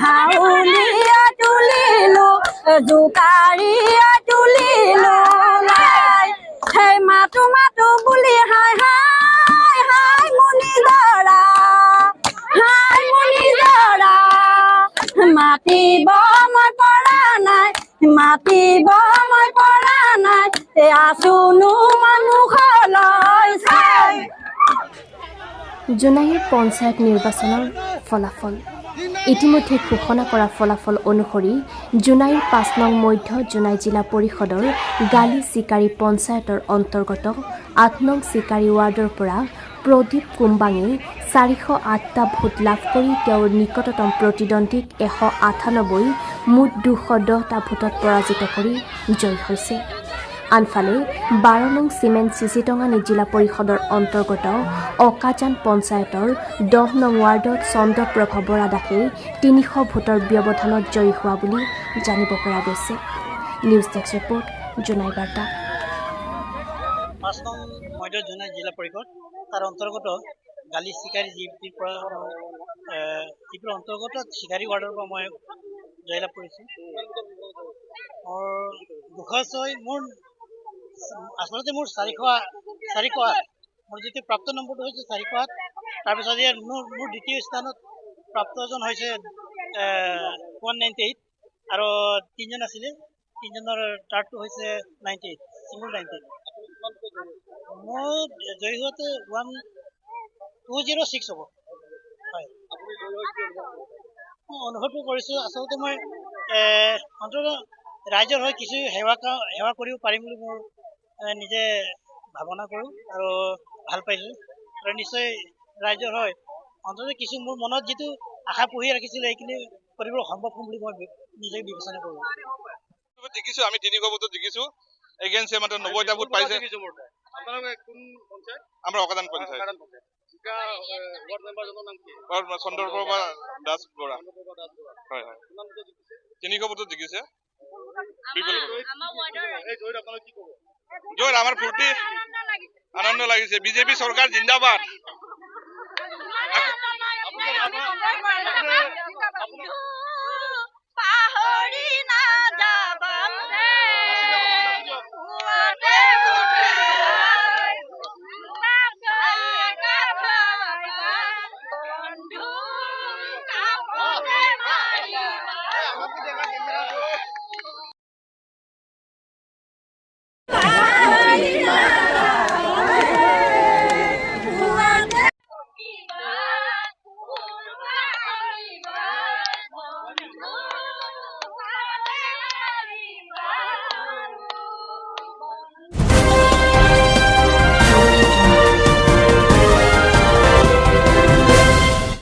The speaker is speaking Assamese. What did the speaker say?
হাউলিয়া তুলিলো জোকাৰিয়া তুলিলো নাই সেই মাতো মাতো বুলি হাই হাই হাই মুনি জৰা মাতিব মই পৰা নাই মাতিব মই পৰা নাই আছোনো মানুহলৈ চাই। জোনাইৰ পঞ্চায়ত নিৰ্বাচনৰ ফলাফল ইতিমধ্যে ঘোষণা কৰা ফলাফল অনুসৰি জোনাইৰ ৫ নং মধ্য জোনাই জিলা পৰিষদৰ গালি চিকাৰী পঞ্চায়তৰ অন্তৰ্গত ৮ নং চিকাৰী ৱাৰ্ডৰ পৰা প্ৰদীপ কুম্বাঙে ৪০৮টা ভোট লাভ কৰি তেওঁৰ নিকটতম প্ৰতিদ্বন্দ্বীক ১৯৮ মুঠ ২১০টা ভোটত পৰাজিত কৰি জয়ী হৈছে। আনফালে ১২ নং চিমেণ্ট চিচিটঙানী জিলা পৰিষদৰ অন্তৰ্গত অকাজান পঞ্চায়তৰ ১০ নং ৱাৰ্ডত চন্দ্ৰপ্ৰভা বৰা দাসে ৩০০ ভোটৰ ব্যৱধানত জয়ী হোৱা বুলি জানিব পৰা গৈছে। নিউজ ডেস্ক ৰিপৰ্ট জোনাই বাৰ্তা। ৫ নং মধ্য জোনাই জিলা পৰিষদ তাৰ অন্তৰ্গত গালি চিকাৰী যিবোৰ অন্তৰ্গত চিকাৰী ৱাৰ্ডৰ পৰা মই জয়লাভ কৰিছোঁ। মোৰ ২০৬ মোৰ আচলতে মোৰ ৪০৮ মোৰ যিটো প্ৰাপ্ত নম্বৰটো হৈছে ৪০৮। তাৰপিছত ইয়াত মোৰ দ্বিতীয় স্থানত প্ৰাপ্তজন হৈছে 198 আৰু ৩জন আছিলে, ৩জনৰ টাৰ্টটো হৈছে 98 চিংগুল 98। মোৰ জয়ী হোৱাটো 206 হ'ব। হয়, মই অনুভৱটো কৰিছোঁ আচলতে মই অন্ততঃ ৰাইজৰ হৈ কিছু সেৱা কৰিব পাৰিম বুলি মোৰ নিজে ভাৱনা কৰোঁ আৰু ভাল পাইছোঁ আৰু নিশ্চয় ৰাইজৰ হয় অন্ততঃ কিছু মোৰ মনত যিটো আশা পুহি ৰাখিছিলোঁ এইখিনি কৰিব সম্ভৱ হ'ম বুলি মই নিজে বিবেচনা কৰোঁ। দেখিছোঁ আমি ৩০০ ভোটত দেখিছোঁ, এগেইনষ্টে মাত্ৰ ৯০টা ভোট পাইছে। আমাৰ অকাজান পঞ্চায়ত চন্দ্ৰপ্ৰভা দাস বৰা। হয় হয়, ৩০০ ভোটত জিকিছে। জয় আমাৰ ফূৰ্তি আনন্দ লাগিছে। বিজেপি চৰকাৰ জিন্দাবাদ।